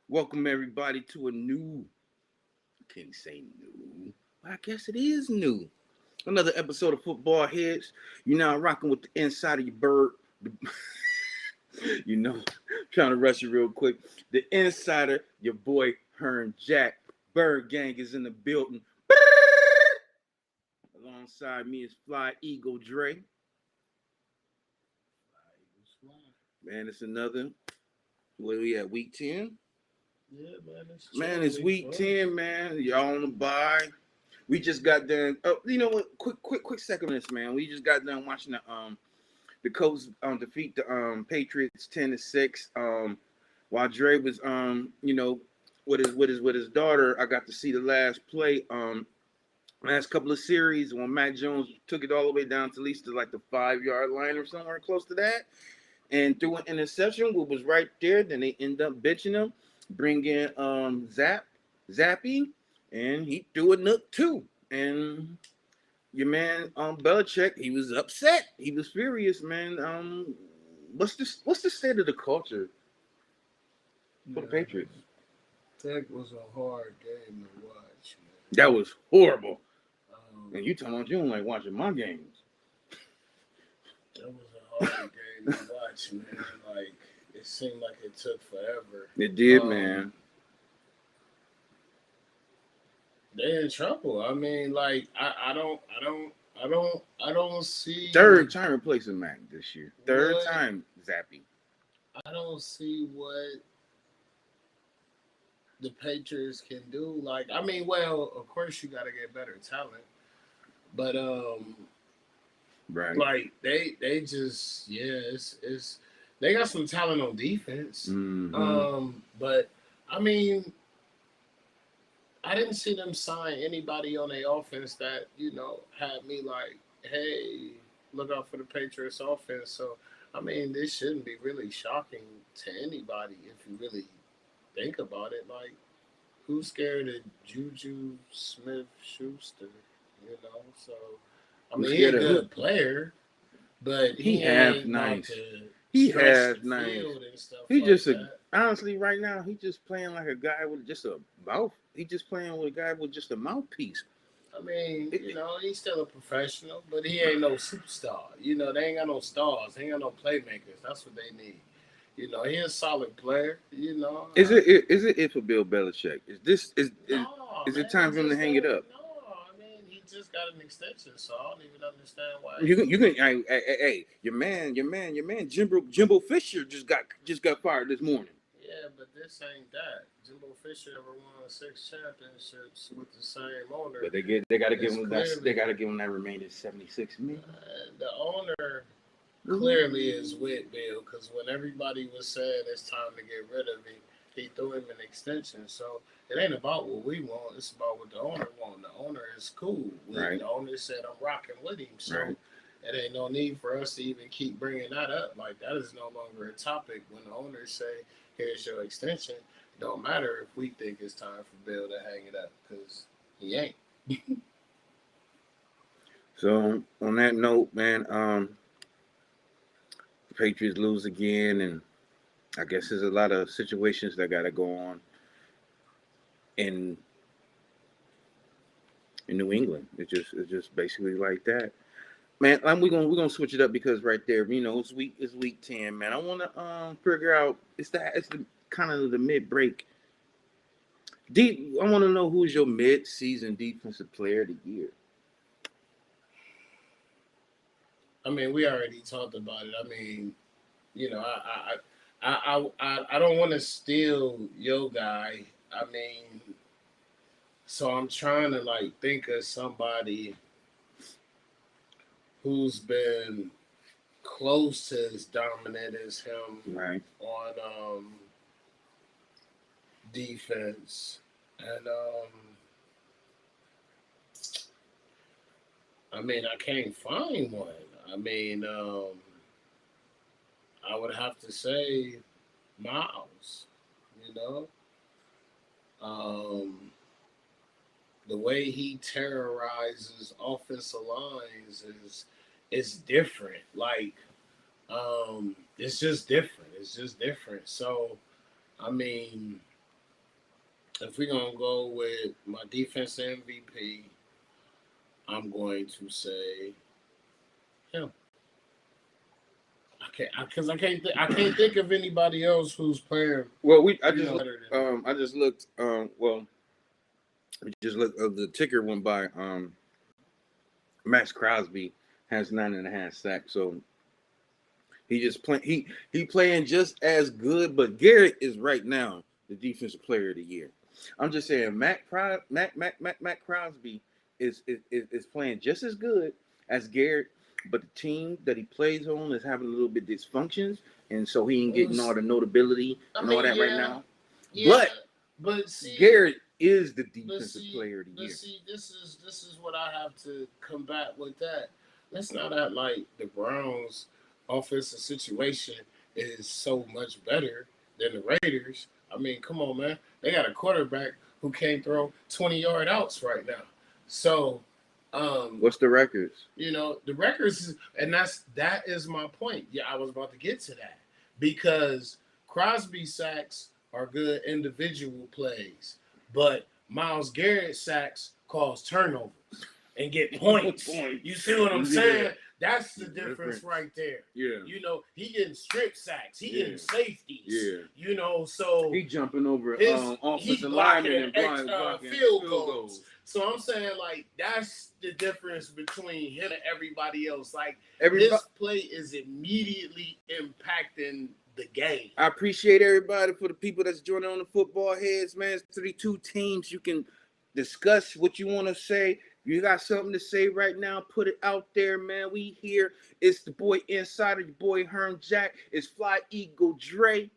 Welcome everybody to a new, can't say new, but I guess it is new. Another episode of Football Heads. You know, I'm rocking with the inside of your bird. You know, trying to rush you real quick. The insider, your boy Hearn Jack. Bird Gang is in the building. Alongside me is Fly Eagle Dre. Man, it's another. Where we at? Week 10? Yeah, man, it's Man, chill it's week week for us. 10, man. Y'all on the bye. We just got done. Oh, you know what? Quick second on this, man. We just got done watching the Colts defeat the Patriots 10-6. While Dre was with his daughter, I got to see the last play. Last couple of series when Mac Jones took it all the way down to at least to like the 5 yard line or somewhere close to that, and threw an interception, what was right there. Then they end up bitching him, bring in Zappy, and he threw a nook too. And your man Belichick, he was upset. He was furious, man. What's the state of the culture for the Man, Patriots? Tech was a hard game to watch, That was horrible. man. And you talking about you don't like watching my games. That was a hard game to watch, man. Like it seemed like it took forever. It did, Um, man. they in trouble. I mean, like I don't see Third time replacing Mac this year. Third what time Zappy. I don't see what the Patriots can do. Like, I mean, well, of course you got to get better talent, but Right. like they just it's they got some talent on defense. Mm-hmm. But I mean I didn't see them sign anybody on their offense that, had me like, hey, look out for the Patriots offense. So I mean this shouldn't be really shocking to anybody if you really think about it. Like who's scared of Juju Smith Schuster? So I Who's mean he a scared of who? good player, but He he half ain't about nice. to He stretch the half nice. field and stuff He like just a that. honestly right now he just playing like a guy with just a mouth. He just playing with a guy with just a mouthpiece. I mean, It, he's still a professional, but he ain't no superstar. They ain't got no stars. They ain't got no playmakers. That's what they need. He's a solid player. is it for Bill Belichick? Is this No, is it man, time for him to hang it up? I mean, he just got an extension, so I don't even understand why You can hey, your man Jimbo Fisher just got fired this morning. Yeah, but this ain't that. Jimbo Fisher ever won 6 championships with the same owner. But they got to give It's him that they clearly got to give him that remaining 76 million. the owner Mhm. clearly is with Bill because when everybody was saying it's time to get rid of him, he threw him an extension. So it ain't about what we want; it's about what the owner want. The owner is cool. Right, The owner said I'm rocking with him, so right. it ain't no need for us to even keep bringing that up. Like that is no longer a topic when the owners say, "Here's your extension." It don't matter if we think it's time for Bill to hang it up because he ain't. So on that note, man, the Patriots lose again, and I guess there's a lot of situations that got to go on in in New England. It's just basically like that, man. We're gonna switch it up because right there, it's week 10, man. I want to figure out it's the kind of the mid break. Deep. I want to know who's your mid season defensive player of the year. I mean, we already talked about it. I mean, I don't want to steal your guy. I mean, so I'm trying to like think of somebody who's been close to as dominant as him Right. on defense, and I mean, I can't find one. I mean, I would have to say Miles. You know, um, the way he terrorizes offensive lines is different. Like it's just different. It's just different. So I mean, if we're gonna go with my defense MVP, I'm going to say him. I can't think of anybody else who's playing. Well, I just looked. We just looked. The ticker went by. Max Crosby has 9.5 sacks, so he just he playing just as good. But Garrett is right now the defensive player of the year. I'm just saying, Mac Crosby is playing just as good as Garrett, but the team that he plays on is having a little bit dysfunctions, and so he ain't getting all the notability and all that right now. Yeah, but see, Garrett is the defensive player of the year. But see, this is what I have to combat with that. Let's not act like the Browns' offensive situation is so much better than the Raiders. I mean, come on, man. They got a quarterback who can't throw 20-yard outs right now. So, what's the records? You know, the records, and that is my point. Yeah, I was about to get to that because Crosby sacks are good individual plays, but Myles Garrett sacks cause turnovers and get points. You see what I'm saying? That's the difference right there. Yeah. You know, he getting strip sacks. He getting safeties. Yeah. You know, so he jumping over offensive linemen and blocking field goals. So I'm saying, like, that's the difference between him and everybody else. Like, this play is immediately impacting the game. I appreciate everybody for the people that's joining on the Football Heads, man. It's 32 teams. You can discuss what you want to say. You got something to say right now, put it out there, man. We here. It's the boy Insider, your boy Herm Jack. It's Fly Eagle Dre.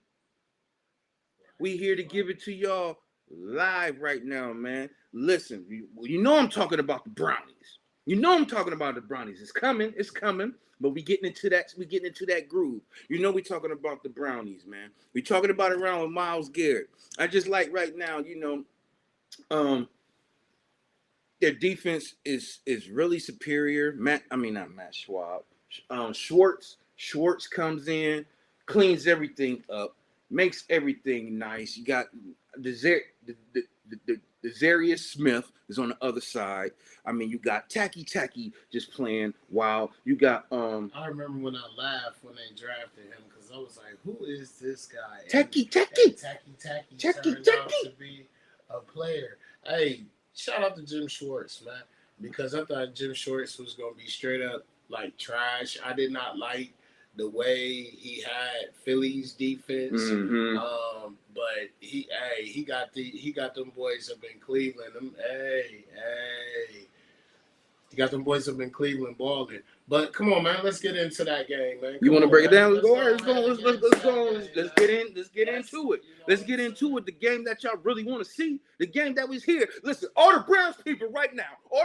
We here to give it to y'all live right now, man. Listen, you know I'm talking about the Brownies. You know I'm talking about the Brownies. It's coming. But we getting into that groove. You know we talking about the Brownies, man. We talking about it around with Myles Garrett. I just like right now, you know, their defense is really superior. Not Matt Schwab. Schwartz comes in, cleans everything up, makes everything nice. You got the Zarius Smith is on the other side. I mean, you got Tacky just playing wild. You got I remember when I laughed when they drafted him because I was like, "Who is this guy?" Tacky turned out to be a player. Hey, shout out to Jim Schwartz, man, because I thought Jim Schwartz was gonna be straight up like trash. I did not like the way he had Philly's defense, but he got them boys up in Cleveland. He got them boys up in Cleveland balling. But come on, man, let's get into that game, man. You want to break it down? Let's go. Let's get into it. Let's get into it. The game that y'all really want to see. The game that was here. Listen, all the Browns people right now, go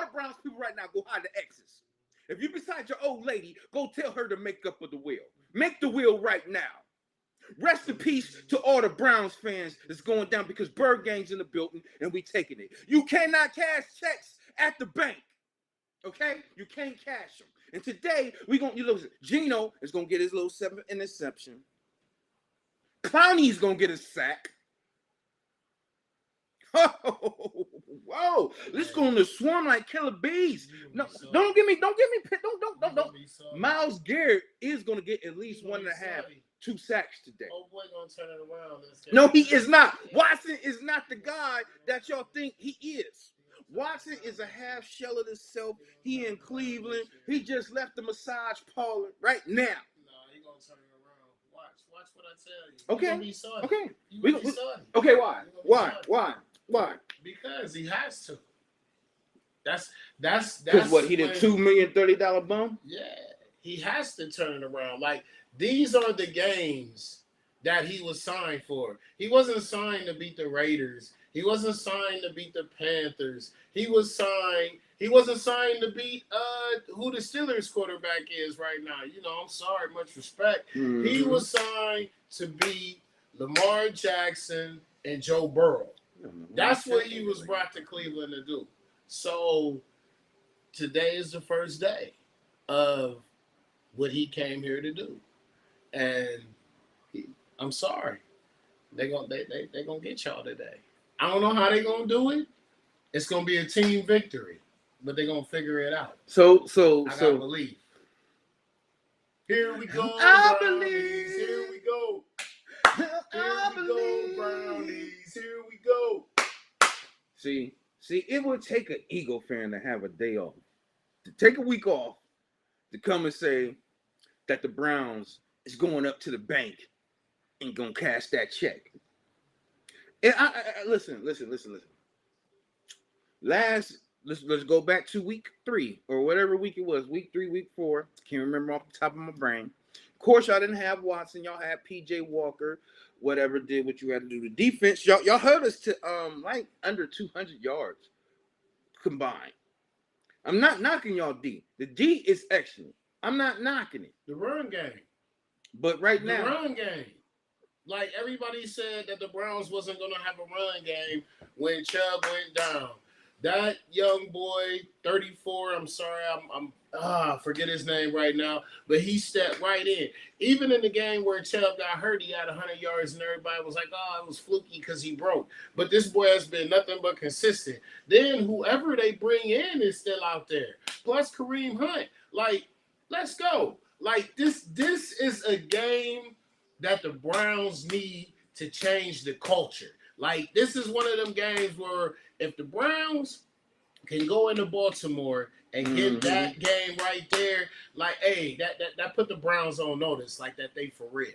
hide the X's. If you beside your old lady, go tell her to make up with the wheel. Make the wheel right now. Rest in peace to all the Browns fans that's going down because Bird Gang's in the building and we taking it. You cannot cash checks at the bank. Okay? You can't cash them. And today, Gino is going to get his little 7th interception. Clowney's going to get a sack. Oh, whoa! Let's go on the swarm like killer bees. No, don't get me. Myles Garrett is gonna get at least 1.5, 2 sacks today. Oh boy, gonna turn it around. No, he is not. Watson is not the guy that y'all think he is. Watson is a half shell of himself. He in Cleveland. He just left the massage parlor right now. No, he gonna turn it around. Watch what I tell you. Okay. Why? Why? Because he has to. That's because what he did $2 million $30 bum. Yeah, he has to turn it around. Like these are the games that he was signed for. He wasn't signed to beat the Raiders. He wasn't signed to beat the Panthers. He wasn't signed to beat who the Steelers quarterback is right now. You know, I'm sorry, much respect. Mm-hmm. He was signed to beat Lamar Jackson and Joe Burrow. That's what he was brought to Cleveland to do. So today is the first day of what he came here to do, and I'm sorry, they're gonna get y'all today. I don't know how they're gonna do it. It's gonna be a team victory, but they're gonna figure it out. So I gotta believe. Here we go, I Brownies. believe. Here we go. Here I we go, believe. Brownies. Here we go. See, it would take an Eagle fan to have a day off, to take a week off, to come and say that the Browns is going up to the bank and gonna cash that check. And listen. Let's go back to week 3 or whatever week it was, week 3, week 4. Can't remember off the top of my brain. Of course, y'all didn't have Watson. Y'all had PJ Walker. Whatever did what you had to do. The defense, y'all held us to like under 200 yards combined. I'm not knocking y'all D. The D is excellent. I'm not knocking it. The run game. But right now, the run game. Like everybody said that the Browns wasn't gonna have a run game when Chubb went down. That young boy, 34. I'm sorry, forget his name right now, but he stepped right in. Even in the game where Chubb got hurt, he had 100 yards, and everybody was like, "Oh, it was fluky because he broke." But this boy has been nothing but consistent. Then whoever they bring in is still out there. Plus Kareem Hunt. Like, let's go. Like this is a game that the Browns need to change the culture. Like, this is one of them games where if the Browns can go into Baltimore and get that game right there, like, hey, that put the Browns on notice, like that they for real.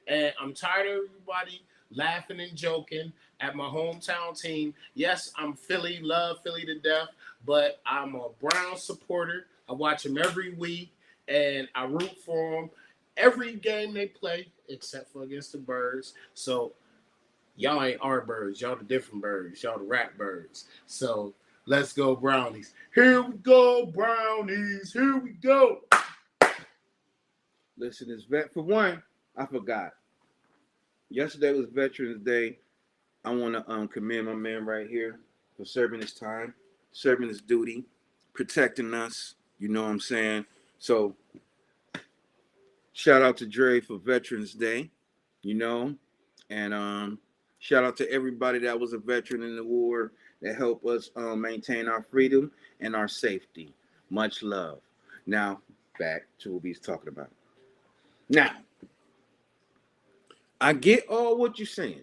And I'm tired of everybody laughing and joking at my hometown team. Yes, I'm Philly, love Philly to death, but I'm a Browns supporter. I watch them every week, and I root for them every game they play, except for against the Birds. So y'all ain't our birds. Y'all the different birds. Y'all the rat birds. So let's go, Brownies. Here we go, Brownies. Here we go. listen, it's for one, I forgot. Yesterday was Veterans Day. I want to commend my man right here for serving his time, serving his duty, protecting us. You know what I'm saying? So shout out to Dre for Veterans Day, you know, and shout out to everybody that was a veteran in the war that helped us maintain our freedom and our safety. Much love. Now, back to what he's talking about. Now, I get all what you're saying.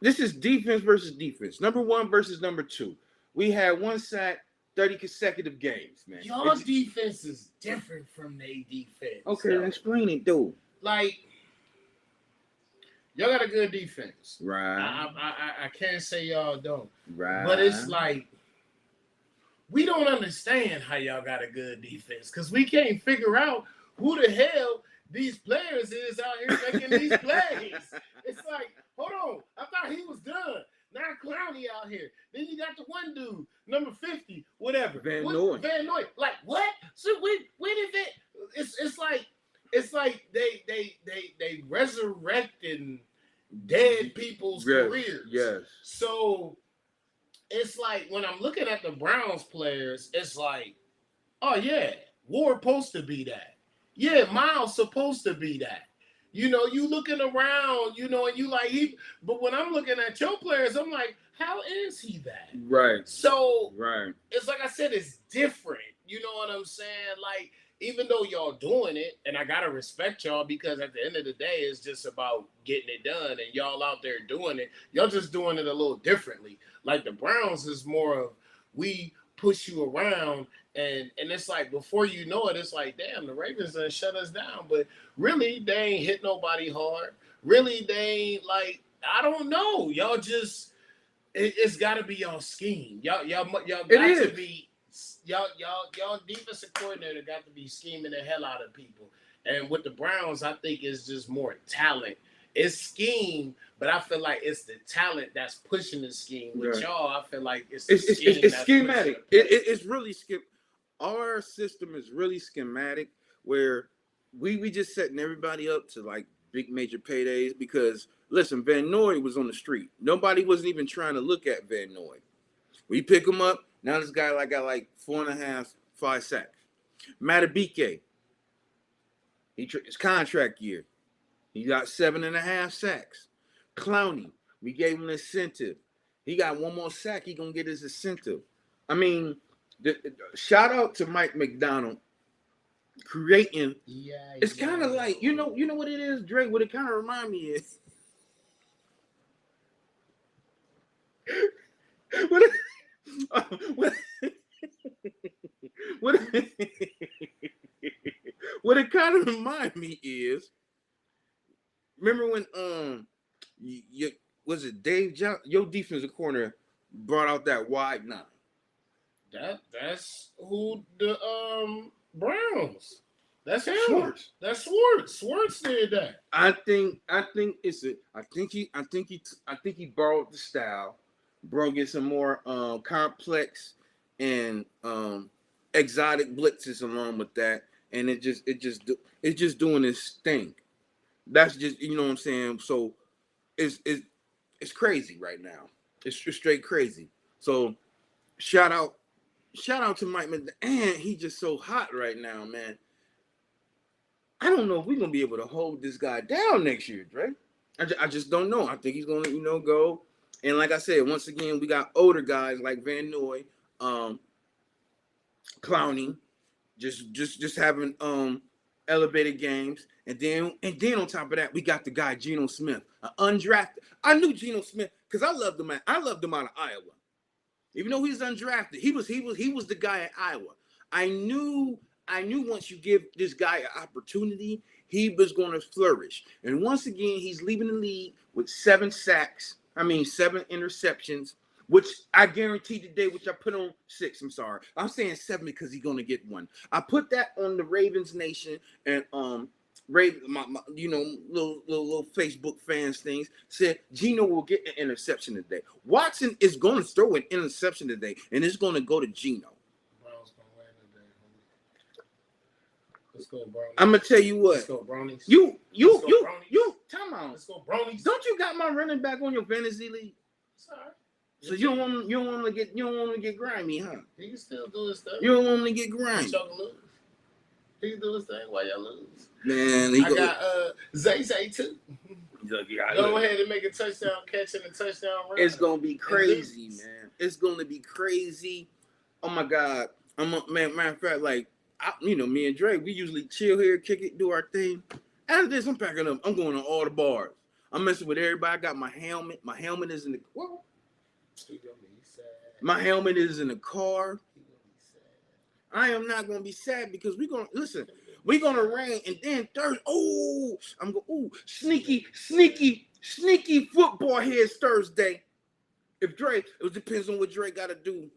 This is defense versus defense. Number 1 versus number 2. We had 1 sack, 30 consecutive games, man. Y'all's defense is different from their defense. Okay, so explain it, dude. Like, y'all got a good defense. Right. I can't say y'all don't. Right. But it's like, we don't understand how y'all got a good defense because we can't figure out who the hell these players is out here making these plays. It's like, hold on, I thought he was done. Now Clowney out here. Then you got the one dude, number 50, whatever. Van Noy. Like, what? So when did that? It's like they resurrecting dead people's careers. Yes. So it's like when I'm looking at the Browns players, it's like, oh yeah, Ward supposed to be that. Yeah, Miles supposed to be that. You know, you looking around, you know, and you like but when I'm looking at your players, I'm like, how is he that? Right. So right. It's like I said, it's different. You know what I'm saying? Like, even though y'all doing it, and I gotta respect y'all because at the end of the day, it's just about getting it done, and y'all out there doing it. Y'all just doing it a little differently. Like the Browns is more of we push you around, and it's like before you know it, it's like, damn, the Ravens done shut us down. But really, they ain't hit nobody hard. Really, they ain't like, I don't know. Y'all just it's got to be y'all scheme. Y'all got to be. Y'all defensive coordinator got to be scheming the hell out of people. And with the Browns, I think it's just more talent. It's scheme, but I feel like it's the talent that's pushing the scheme. With y'all, I feel like it's schematic. It's really our system is really schematic where we just setting everybody up to like big major paydays because listen, Van Noy was on the street. Nobody wasn't even trying to look at Van Noy. We pick him up. Now this guy got like 4.5, 5 sacks. Matabike, his contract year, he got 7.5 sacks. Clowney, we gave him an incentive. He got one more sack. He gonna get his incentive. I mean, shout out to Mike McDonald creating. Yeah, It's kind of like you know what it is, Drake. What it kind of remind me is. what it, what, what, what it kind of remind me is. Remember when you was it Dave Johnson, your defensive corner brought out that wide nine. That's who the Browns. That's him. Schwartz. That's Schwartz. Schwartz did that. I think it's a. I think he borrowed the style, brought in some more complex and exotic blitzes along with that, and it's just doing its thing. That's just you know what I'm saying. So it's crazy right now. It's straight crazy. So shout out to Mike, and he's just so hot right now, man. I don't know if we're gonna be able to hold this guy down next year, Dre. I just don't know. I think he's gonna, go. And like I said, once again, we got older guys like Van Noy, Clowney, just having elevated games, and then on top of that, we got the guy Geno Smith, an undrafted. I knew Geno Smith because I loved him out of Iowa. Even though he's undrafted, he was the guy at Iowa. I knew once you give this guy an opportunity, he was going to flourish. And once again, he's leaving the league with 7 interceptions, which I guarantee today, which I put on 6. I'm sorry. I'm saying 7 because he's going to get 1. I put that on the Ravens Nation and Raven, my little Facebook fans things said Geno will get an interception today. Watson is going to throw an interception today, and it's going to go to Geno. Let's go, Brownies. I'm gonna tell you what. Let's go, Brownies. You, time out. Let's go, Brownies. Don't you got my running back on your fantasy league? Sorry. So you don't want to get grimy, huh? He can still do his thing. You don't want to get grimy. He can do his thing while y'all lose. Man, I got Zay too. Go ahead and make a touchdown catch and a touchdown run. It's gonna be crazy, man. It's gonna be crazy. Oh my God. Matter of fact, like. Me and Dre, we usually chill here, kick it, do our thing. After this, I'm packing up. I'm going to all the bars. I'm messing with everybody. I got my helmet. My helmet is in the My helmet is in the car. I am not gonna be sad because we're gonna rain and then Thursday. Sneaky football heads Thursday. If Dre, it depends on what Dre gotta do.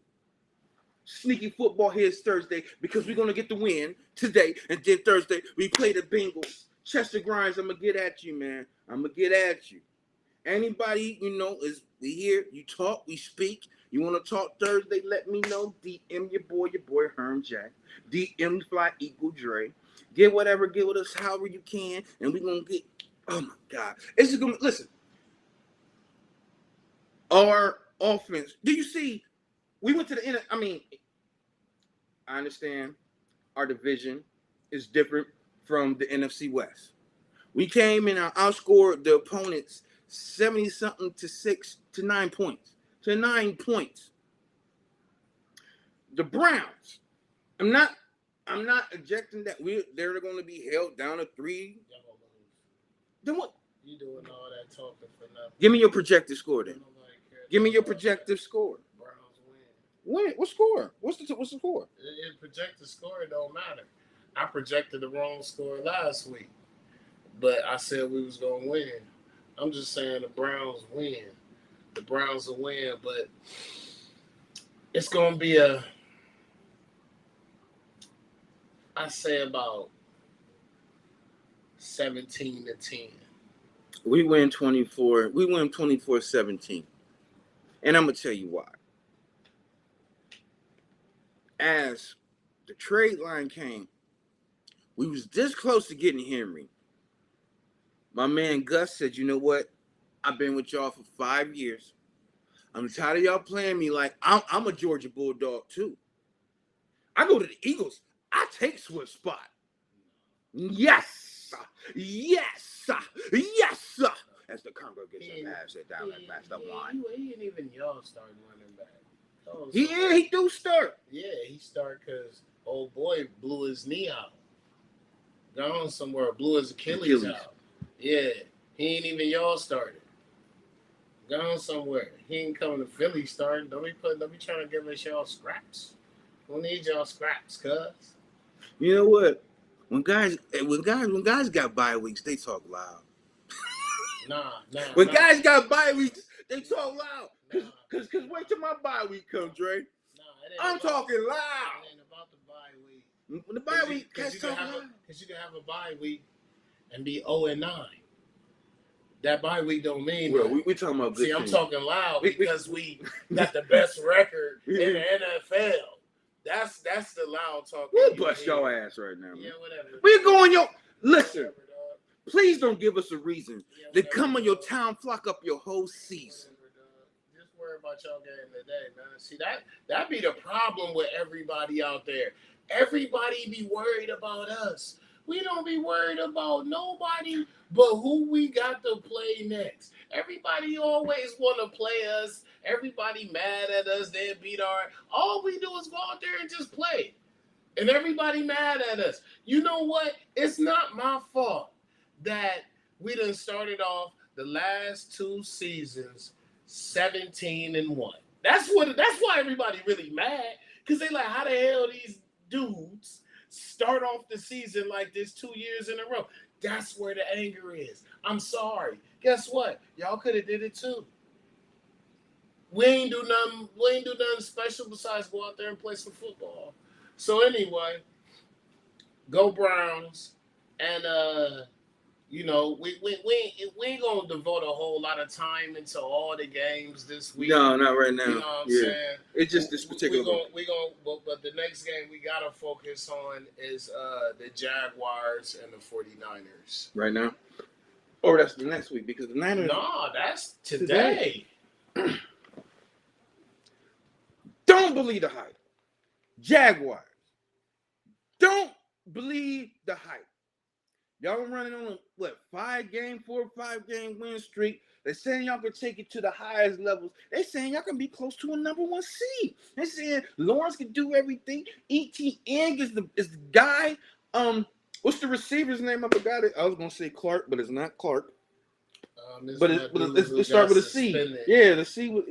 Sneaky football here's Thursday because we're going to get the win today. And then Thursday, we play the Bengals. Chester Grimes, I'm going to get at you, man. I'm going to get at you. Anybody, is we here, you talk, we speak. You want to talk Thursday, let me know. DM your boy Herm Jack. DM Fly Equal Dre. Get with us however you can. And we're going to get, oh my God. It's just going to, listen. Our offense, do you see, we went to the end. I understand our division is different from the NFC West. We came in and outscored the opponents 70-something to 9 points. To 9 points. The Browns. I'm not ejecting that they're going to be held down to 3. Then what? You doing all that talking for nothing. Give me your projected score then. Give me your projected score. Wait, what score? What's the score? It projected score, it don't matter. I projected the wrong score last week, but I said we was gonna win. I'm just saying the Browns win. The Browns will win, but it's gonna be I say about 17-10. We win 24. We win 24-17, and I'm gonna tell you why. As the trade line came, we was this close to getting Henry. My man Gus said, you know what? I've been with y'all for 5 years. I'm tired of y'all playing me like I'm a Georgia Bulldog too. I go to the Eagles. I take Swift's spot. Yes. as the Congo gets a pass it down that fast up line. He ain't even y'all starting running back. He do start. Yeah, he start because old boy blew his knee out. Gone somewhere, blew his Achilles out. Yeah, he ain't even y'all started. Gone somewhere. He ain't coming to Philly starting. Don't be trying to give us y'all scraps. We need y'all scraps, cuz. You know what? When guys got bye weeks, they talk loud. When guys got bye weeks, they talk loud. Cause wait till my bye week comes, Dre. I'm talking loud. It ain't about the bye week. When the bye week, guys talk loud. Because you can have a bye week and be 0-9. That bye week don't mean well, we talking about good. See, I'm talking loud because we got the best record in the NFL. That's the loud talk. We'll bust your ass right now. Man. Yeah, whatever. We're going listen. Please don't give us a reason to come on your town, flock up your whole season. Just worry about y'all game today, man. See that be the problem with everybody out there. Everybody be worried about us. We don't be worried about nobody but who we got to play next. Everybody always want to play us. Everybody mad at us. They beat our. All we do is go out there and just play. And everybody mad at us. You know what? It's not my fault that we done started off the last 2 seasons 17-1. That's why everybody really mad. Because they like, how the hell these dudes start off the season like this 2 years in a row? That's where the anger is. I'm sorry. Guess what? Y'all could have did it too. We ain't do nothing special besides go out there and play some football. So anyway, go Browns, and we ain't gonna devote a whole lot of time into all the games this week. No, not right now. You know what I'm saying? It's just this particular. But the next game we gotta focus on is the Jaguars and the 49ers. Right now, or that's the next week because the Niners. No, that's today. Don't believe the hype. Jaguars. Don't believe the hype. Y'all running on a 4 or 5 game win streak. They're saying y'all can take it to the highest levels. They're saying y'all can be close to a number 1 seed. They're saying Lawrence can do everything. ETN is the guy. What's the receiver's name? I forgot it. I was gonna say Clark, but it's not Clark. But it starts with a C. Yeah, the C for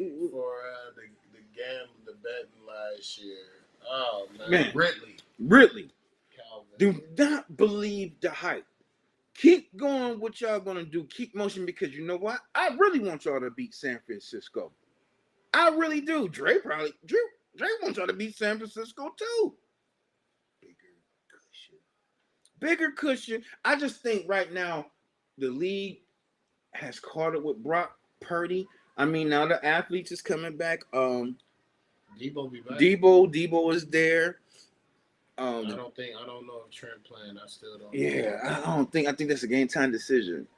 the betting last year. Oh man. Ridley. Calvin. Do not believe the hype. Keep going what y'all gonna do. Keep motion because you know what? I really want y'all to beat San Francisco. I really do. Dre wants y'all to beat San Francisco too. Bigger cushion. I just think right now the league has caught up with Brock Purdy. I mean, now the athletes is coming back. Debo be back. Debo is there. I don't know if Trent playing. I still don't. Yeah, I think that's a game time decision.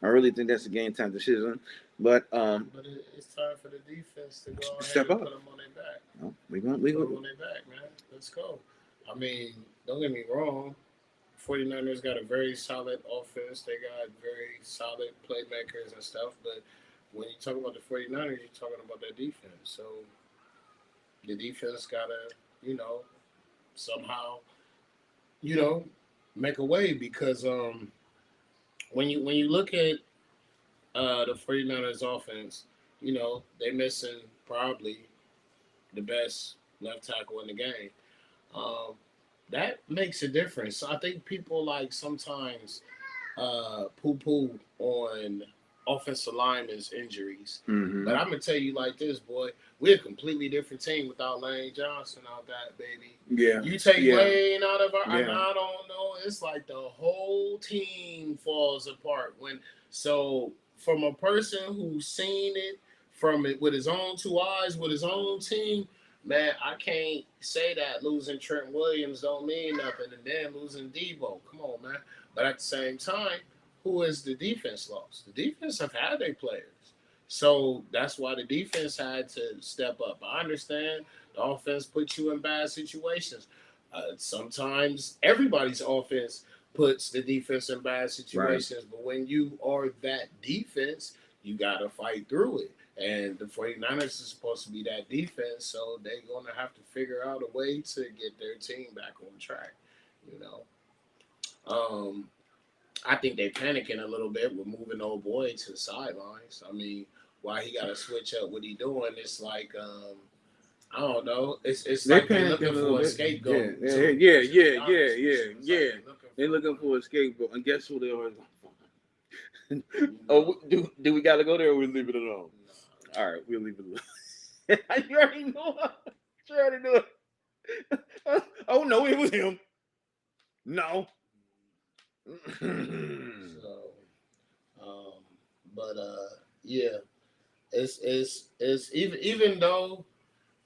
I really think that's a game time decision. But it's time for the defense to go step up. Put them on their back. No, we put them on their back, man. Let's go. I mean, don't get me wrong. 49ers got a very solid offense. They got very solid playmakers and stuff. But when you talk about the 49ers, you're talking about their defense. So the defense got to, somehow, make a way because when you look at the 49ers offense, they're missing probably the best left tackle in the game. That makes a difference. I think people sometimes poo-poo on offensive linemen's injuries. Mm-hmm. But I'm going to tell you like this, boy. We're a completely different team without Lane Johnson out that, baby. Yeah. You take Lane out of our... Yeah. I don't know. It's like the whole team falls apart. So from a person who's seen it, from it with his own 2 eyes, with his own team, man, I can't say that losing Trent Williams don't mean nothing, and then losing Debo. Come on, man. But at the same time, who is the defense lost? The defense have had their players. So that's why the defense had to step up. I understand the offense puts you in bad situations. Sometimes everybody's offense puts the defense in bad situations. Right. But when you are that defense, you got to fight through it. And the 49ers is supposed to be that defense, so they're going to have to figure out a way to get their team back on track, you know. I think they're panicking a little bit with moving old boy to the sidelines. I mean, why he got to switch up what he doing? It's like, I don't know. It's like they're looking for a scapegoat. Yeah. They're looking for a scapegoat. And guess who they are? Oh, do we got to go there or we leave it alone? No. All right, we'll leave it alone. You already know. You already know. Oh, no, it was him. No. Yeah, it's even though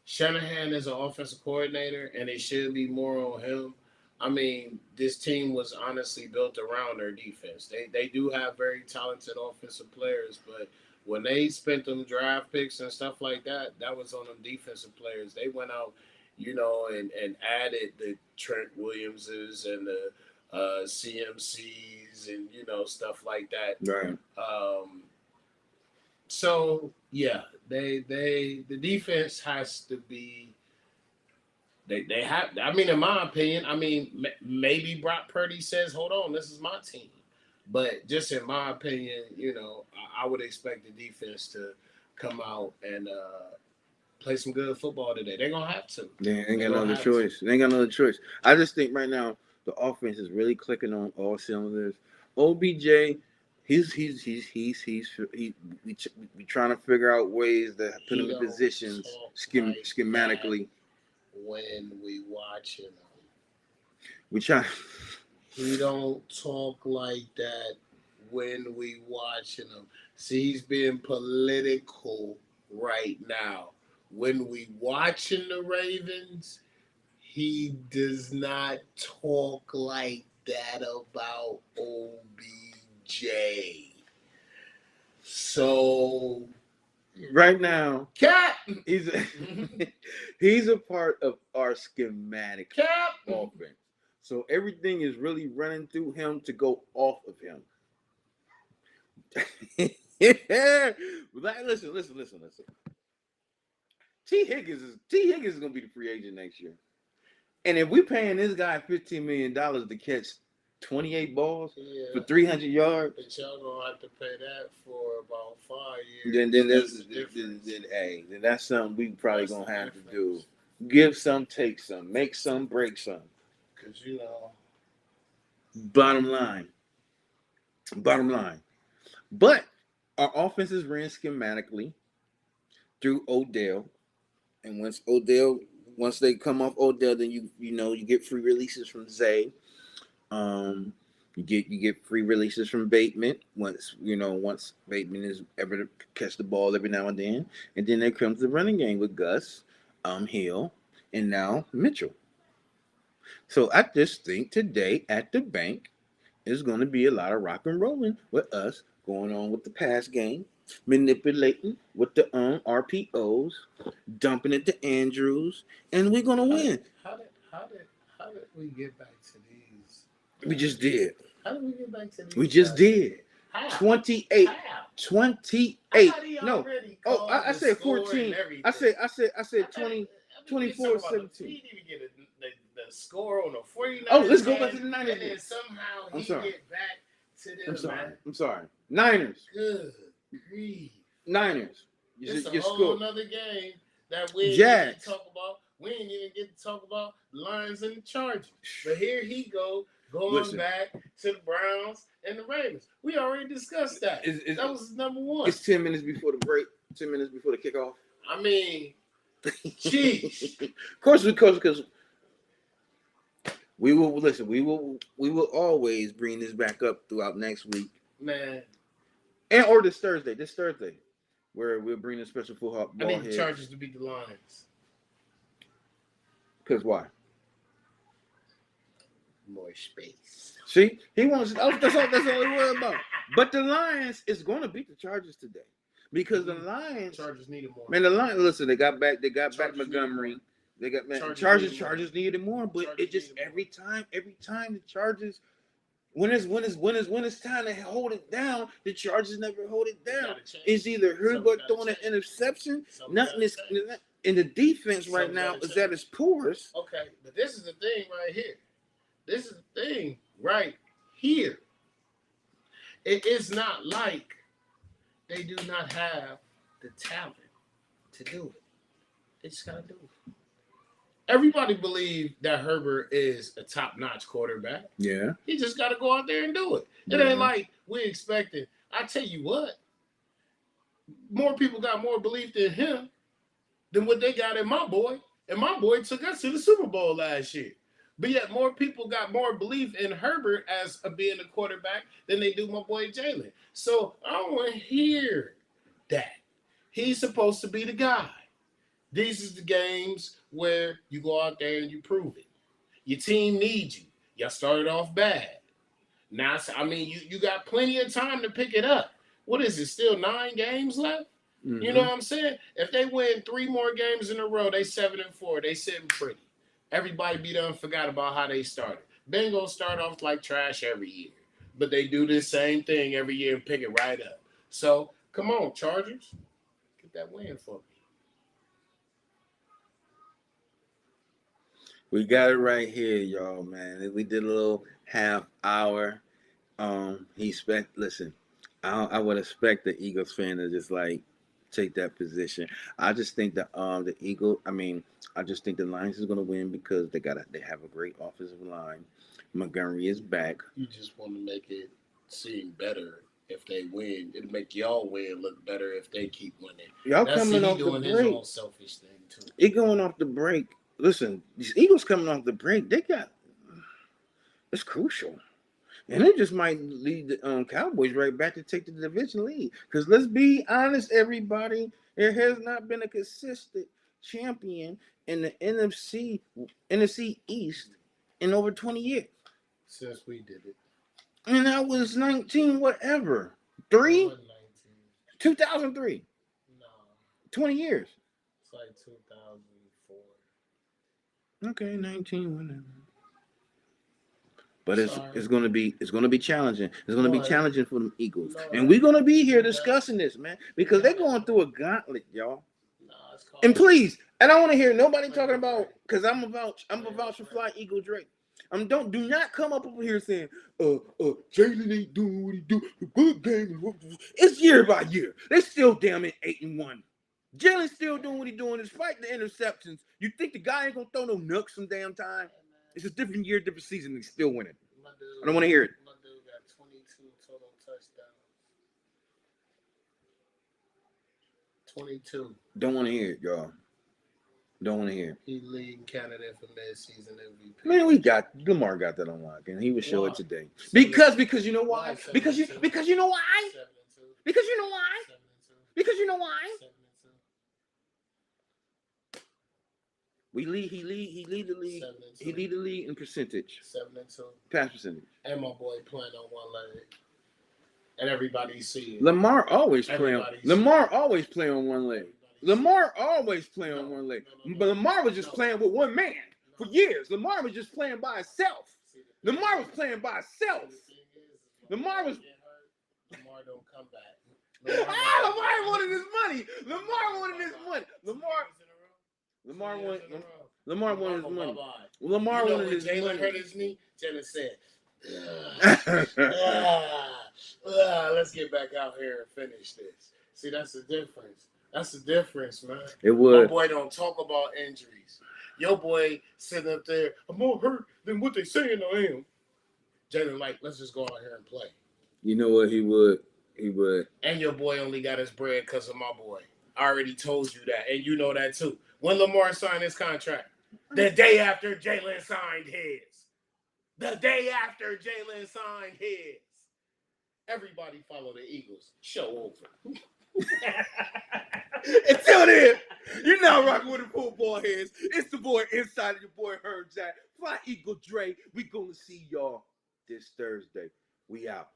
Shanahan is an offensive coordinator and it should be more on him. I mean, this team was honestly built around their defense. They do have very talented offensive players, but when they spent them draft picks and stuff like that, that was on them defensive players. They went out, and added the Trent Williamses and the CMCs and stuff like that. Right. So yeah, the defense has to be. They have. I mean, in my opinion, maybe Brock Purdy says, "Hold on, this is my team," but just in my opinion, I would expect the defense to come out and play some good football today. They're gonna have to. They ain't got no other choice. They ain't got no other choice. I just think right now the offense is really clicking on all cylinders. OBJ, we trying to figure out ways to put him in positions schematically. When we watching him, we try. He don't talk like that when we watching him. See, he's being political right now. When we watching the Ravens, he does not talk like that about OBJ. So right now, Cap, he's a part of our schematic offense. So everything is really running through him to go off of him. Listen. T. Higgins is gonna be the free agent next year. And if we paying this guy $15 million to catch 28 balls for 300 yards, but y'all gonna have to pay that for about 5 years. Then that's something we probably gonna have to do. Give some, take some, make some, break some. Because bottom line. But our offense is ran schematically through Odell, and once they come off Odell, then you get free releases from Zay. You get free releases from Bateman once Bateman is ever to catch the ball every now and then there comes the running game with Gus, Hill, and now Mitchell. So I just think today at the bank is going to be a lot of rock and rolling with us going on with the pass game, manipulating with the RPOs, dumping it to Andrews, and we're going to win. How did we get back to these? We just did. How did we get back to these? We just did. How? 28. How? 28. No. I said 14. I said 20. 24, 17. He didn't even get the score on the 49ers. Oh, let's go back to the Niners. And then somehow get back to them. I'm sorry. Niners. Good grief. Niners. It's a whole other game that we didn't get to talk about. We didn't even get to talk about Lions and the Chargers. But here he going back to the Browns and the Ravens. We already discussed that. That was number one. It's 10 minutes before the break. 10 minutes before the kickoff. I mean, jeez. Of course, because we will listen. We will always bring this back up throughout next week, man. Or this Thursday, where we'll bring a special full ball head. I need the Chargers to beat the Lions. Because why? More space. See, he wants. That's all we worry about. But the Lions is going to beat the Chargers today. Because the Lions, Chargers needed more. Man, the Lions. Listen, they got back Montgomery. They got Chargers needed more, but it just every time the Chargers When it's time to hold it down, the Chargers never hold it down. It's either Something Herbert gotta throwing an change. interception. Something Nothing gotta is change. in the defense right Something now gotta is at change. its poorest. Okay, but this is the thing right here. This is the thing right here. It is not like they do not have the talent to do it. They just gotta do it. Everybody believes that Herbert is a top-notch quarterback. Yeah. He just got to go out there and do it. It ain't like we expected. I tell you what, more people got more belief in him than what they got in my boy. And my boy took us to the Super Bowl last year. But yet more people got more belief in Herbert as being a quarterback than they do my boy Jalen. So I don't want to hear that. He's supposed to be the guy. These is the games where you go out there and you prove it. Your team needs you. Y'all started off bad. Now, I mean, you got plenty of time to pick it up. What is it? Still 9 games left? Mm-hmm. You know what I'm saying? If they win 3 more games in a row, they 7-4. They sitting pretty. Everybody be done forgot about how they started. Bengals start off like trash every year, but they do the same thing every year and pick it right up. So come on, Chargers, get that win for me. We got it right here, y'all, man. We did a little half hour. Listen, I would expect the Eagles fan to just like take that position. I just think that I just think the Lions is gonna win because they have a great offensive line. Montgomery is back. You just want to make it seem better if they win. It'll make y'all win look better if they keep winning. Y'all coming off the break. His own selfish thing too. It going off the break. Listen, these Eagles coming off the break, it's crucial. And it just might lead the Cowboys right back to take the division lead. Because let's be honest, everybody, there has not been a consistent champion in the NFC East in over 20 years. Since we did it. And that was 19 whatever. 2003. No. 20 years. It's like 2004. Okay, 19 whatever. But it's gonna be challenging. It's gonna be challenging for the Eagles, and we're gonna be here discussing this, man, because they're going through a gauntlet, y'all. And please, I don't want to hear nobody talking about because I'm about to fly Eagle Drake. Do not come up over here saying, Jalen ain't doing what he do. The good game. It's year by year. They still damn it 8-1. Jalen's still doing what he's doing despite the interceptions. You think the guy ain't gonna throw no nooks some damn time? It's a different year, different season. He's still winning. I don't want to hear it. My dude got 22 total touchdowns. 22. Don't want to hear it, y'all. Don't want to hear it. He leading candidate for mid-season MVP. Man, Lamar got that on lock, and he would show it today. Because you know why? Because you know why? Because you know why? Because you know why? He lead the league. He lead the league in percentage. 7-2. Pass percentage. And my boy playing on one leg. And everybody see it. Lamar always play on one leg. Lamar always play on one leg. But Lamar was just playing with one man for years. Lamar was just playing by himself. Lamar was playing by himself. Lamar don't come back. Lamar wanted his money. Lamar wanted his money. Lamar wanted his money. Lamar wanted his money. Jalen hurt his knee. Jalen said, let's get back out here and finish this. See, that's the difference. That's the difference, man. It would. My boy don't talk about injuries. Your boy sitting up there, I'm more hurt than what they saying I am. Jalen, like, let's just go out here and play. You know what? He would. And your boy only got his bread because of my boy. I already told you that, and you know that too. When Lamar signed his contract, the day after Jalen signed his. The day after Jalen signed his. Everybody follow the Eagles. Show over. Until then, you're now rocking with the football heads. It's the boy inside of your boy Herb Jack. Fly Eagle Dre. We gonna see y'all this Thursday. We out.